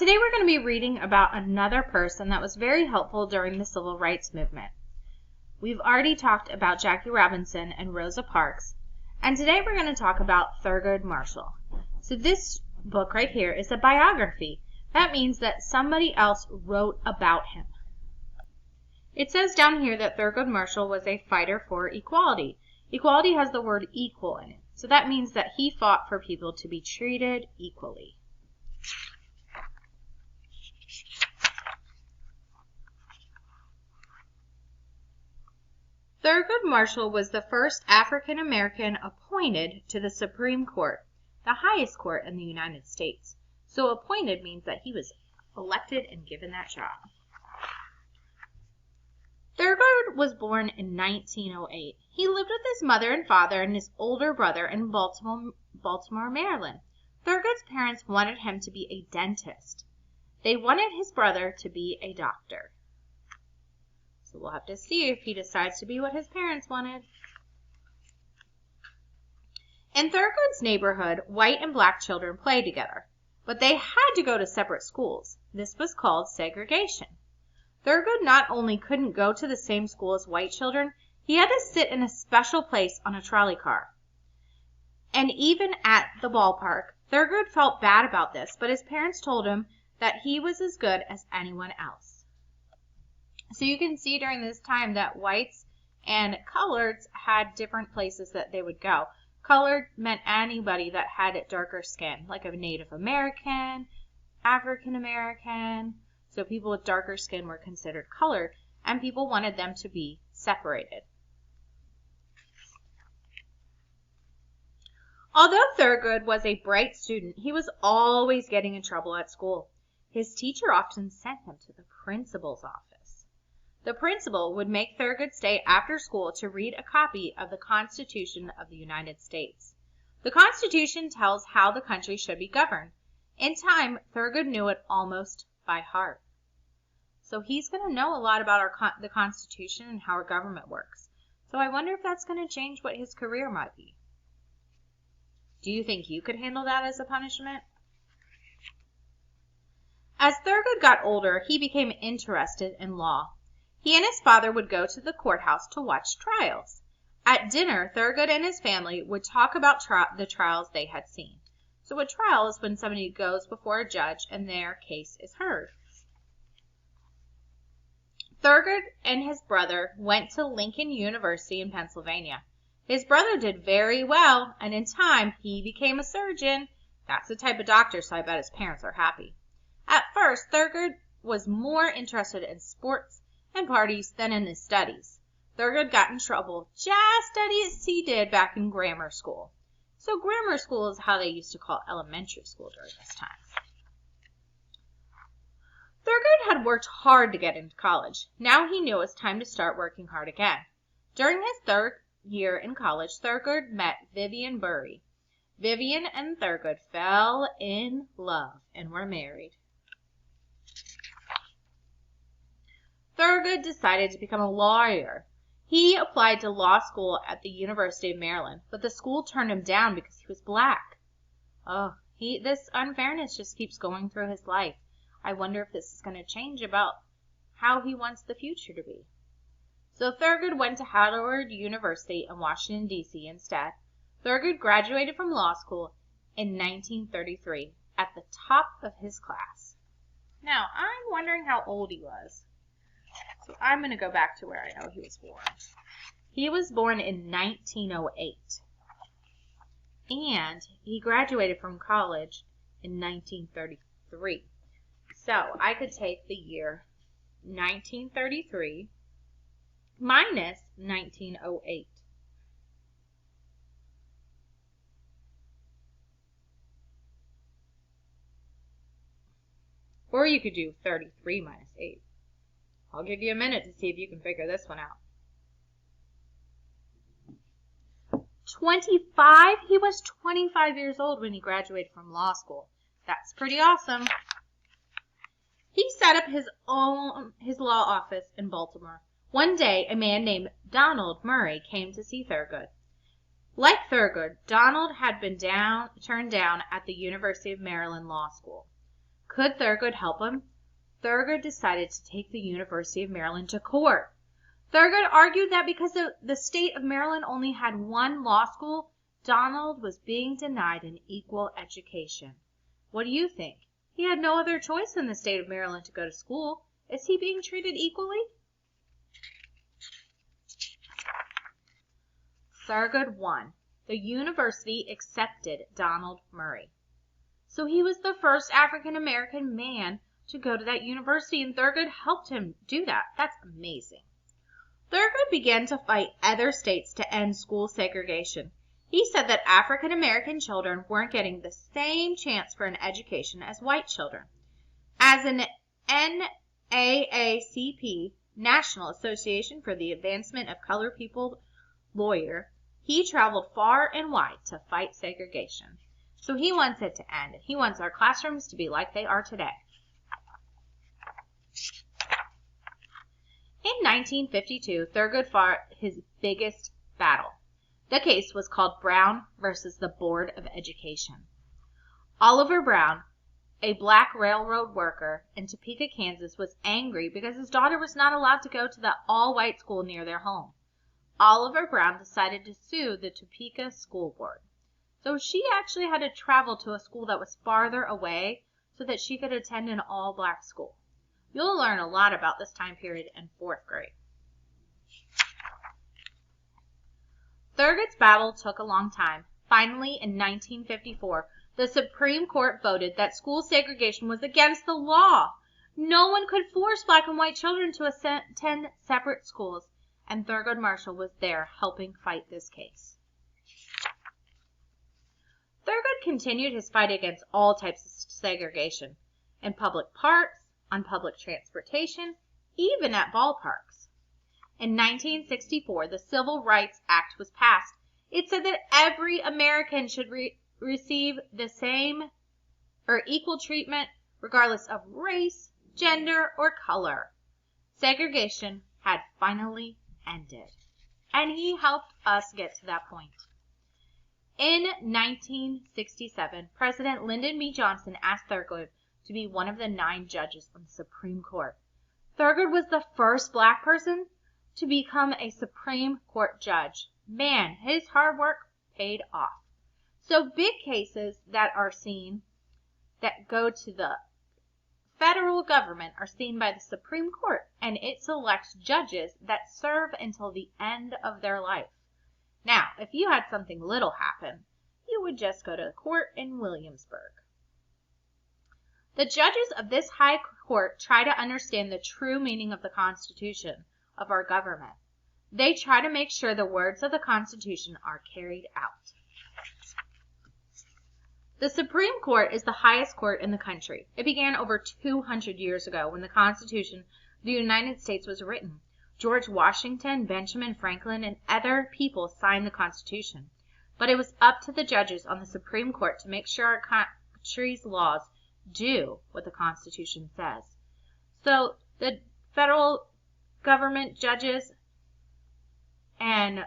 Today we're going to be reading about another person that was very helpful during the Civil Rights Movement. We've already talked about Jackie Robinson and Rosa Parks, and today we're going to talk about Thurgood Marshall. So this book right here is a biography. That means that somebody else wrote about him. It says down here that Thurgood Marshall was a fighter for equality. Equality has the word equal in it, so that means that he fought for people to be treated equally. Thurgood Marshall was the first African American appointed to the Supreme Court, the highest court in the United States. So appointed means that he was elected and given that job. Thurgood was born in 1908. He lived with his mother and father and his older brother in Baltimore, Maryland. Thurgood's parents wanted him to be a dentist. They wanted his brother to be a doctor. So we'll have to see if he decides to be what his parents wanted. In Thurgood's neighborhood, white and black children played together, but they had to go to separate schools. This was called segregation. Thurgood not only couldn't go to the same school as white children, he had to sit in a special place on a trolley car. And even at the ballpark, Thurgood felt bad about this, but his parents told him that he was as good as anyone else. So you can see during this time that whites and coloreds had different places that they would go. Colored meant anybody that had darker skin, like a Native American, African American. So people with darker skin were considered colored, and people wanted them to be separated. Although Thurgood was a bright student, he was always getting in trouble at school. His teacher often sent him to the principal's office. The principal would make Thurgood stay after school to read a copy of the Constitution of the United States. The Constitution tells how the country should be governed. In time, Thurgood knew it almost by heart. So he's going to know a lot about the Constitution and how our government works. So I wonder if that's going to change what his career might be. Do you think you could handle that as a punishment? As Thurgood got older, he became interested in law. He and his father would go to the courthouse to watch trials. At dinner, Thurgood and his family would talk about the trials they had seen. So a trial is when somebody goes before a judge and their case is heard. Thurgood and his brother went to Lincoln University in Pennsylvania. His brother did very well, and in time, he became a surgeon. That's the type of doctor, so I bet his parents are happy. At first, Thurgood was more interested in sports and parties than in his studies. Thurgood got in trouble just as he did back in grammar school. So grammar school is how they used to call elementary school during this time. Thurgood had worked hard to get into college. Now he knew it was time to start working hard again. During his third year in college, Thurgood met Vivian Bury. Vivian and Thurgood fell in love and were married. Thurgood decided to become a lawyer. He applied to law school at the University of Maryland, but the school turned him down because he was black. This unfairness just keeps going through his life. I wonder if this is going to change about how he wants the future to be. So Thurgood went to Howard University in Washington, D.C. instead. Thurgood graduated from law school in 1933 at the top of his class. Now, I'm wondering how old he was. So I'm going to go back to where I know he was born. He was born in 1908. And he graduated from college in 1933. So I could take the year 1933 minus 1908. Or you could do 33 minus 8. I'll give you a minute to see if you can figure this one out. 25? He was 25 years old when he graduated from law school. That's pretty awesome. He set up his law office in Baltimore. One day, a man named Donald Murray came to see Thurgood. Like Thurgood, Donald had been turned down at the University of Maryland Law School. Could Thurgood help him? Thurgood decided to take the University of Maryland to court. Thurgood argued that because the state of Maryland only had one law school, Donald was being denied an equal education. What do you think? He had no other choice in the state of Maryland to go to school. Is he being treated equally? Thurgood won. The university accepted Donald Murray. So he was the first African American man to go to that university, and Thurgood helped him do that. That's amazing. Thurgood began to fight other states to end school segregation. He said that African American children weren't getting the same chance for an education as white children. As an NAACP, National Association for the Advancement of Colored People lawyer, he traveled far and wide to fight segregation. So he wants it to end. He wants our classrooms to be like they are today. In 1952, Thurgood fought his biggest battle. The case was called Brown versus the Board of Education. Oliver Brown, a black railroad worker in Topeka, Kansas, was angry because his daughter was not allowed to go to the all-white school near their home. Oliver Brown decided to sue the Topeka School Board. So she actually had to travel to a school that was farther away so that she could attend an all-black school. You'll learn a lot about this time period in 4th grade. Thurgood's battle took a long time. Finally, in 1954, the Supreme Court voted that school segregation was against the law. No one could force black and white children to attend separate schools, and Thurgood Marshall was there helping fight this case. Thurgood continued his fight against all types of segregation, in public parks, on public transportation, even at ballparks. In 1964, the Civil Rights Act was passed. It said that every American should receive the same or equal treatment regardless of race, gender, or color. Segregation had finally ended, and he helped us get to that point. In 1967, President Lyndon B. Johnson asked Thurgood to be one of the 9 judges on the Supreme Court. Thurgood was the first black person to become a Supreme Court judge. Man, his hard work paid off. So big cases that are seen that go to the federal government are seen by the Supreme Court, and it selects judges that serve until the end of their life. Now, if you had something little happen, you would just go to the court in Williamsburg. The judges of this high court try to understand the true meaning of the Constitution of our government. They try to make sure the words of the Constitution are carried out. The Supreme Court is the highest court in the country. It began over 200 years ago when the Constitution of the United States was written. George Washington, Benjamin Franklin, and other people signed the Constitution. But it was up to the judges on the Supreme Court to make sure our country's laws do what the Constitution says. So the federal government judges and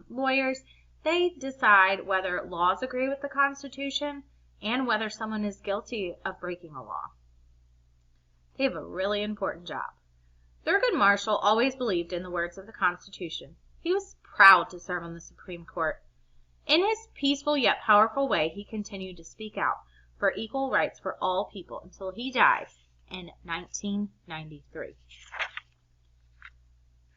lawyers, they decide whether laws agree with the Constitution and whether someone is guilty of breaking a law. They have a really important job. Thurgood Marshall always believed in the words of the Constitution. He was proud to serve on the Supreme Court. In his peaceful yet powerful way, he continued to speak out for equal rights for all people until he died in 1993.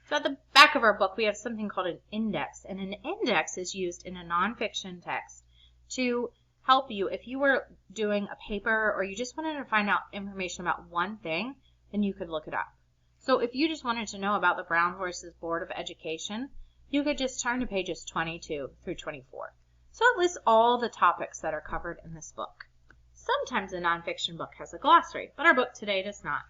So at the back of our book, we have something called an index, and an index is used in a nonfiction text to help you. If you were doing a paper or you just wanted to find out information about one thing, then you could look it up. So if you just wanted to know about the Brown versus Board of Education, you could just turn to pages 22 through 24. So it lists all the topics that are covered in this book. Sometimes a nonfiction book has a glossary, but our book today does not.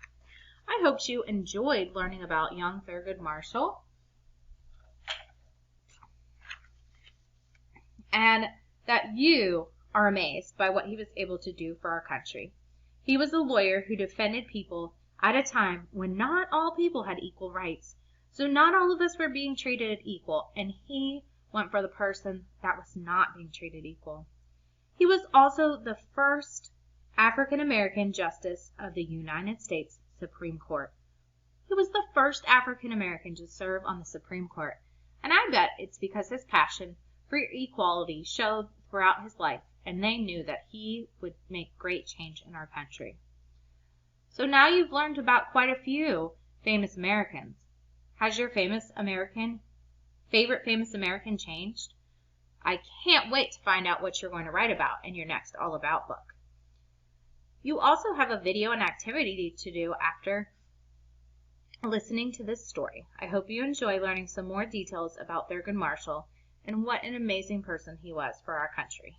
I hope you enjoyed learning about young Thurgood Marshall and that you are amazed by what he was able to do for our country. He was a lawyer who defended people at a time when not all people had equal rights. So not all of us were being treated equal, and he went for the person that was not being treated equal. He was also the first African American Justice of the United States Supreme Court. He was the first African American to serve on the Supreme Court, and I bet it's because his passion for equality showed throughout his life, and they knew that he would make great change in our country. So now you've learned about quite a few famous Americans. Has your favorite famous American changed? I can't wait to find out what you're going to write about in your next All About book. You also have a video and activity to do after listening to this story. I hope you enjoy learning some more details about Thurgood Marshall and what an amazing person he was for our country.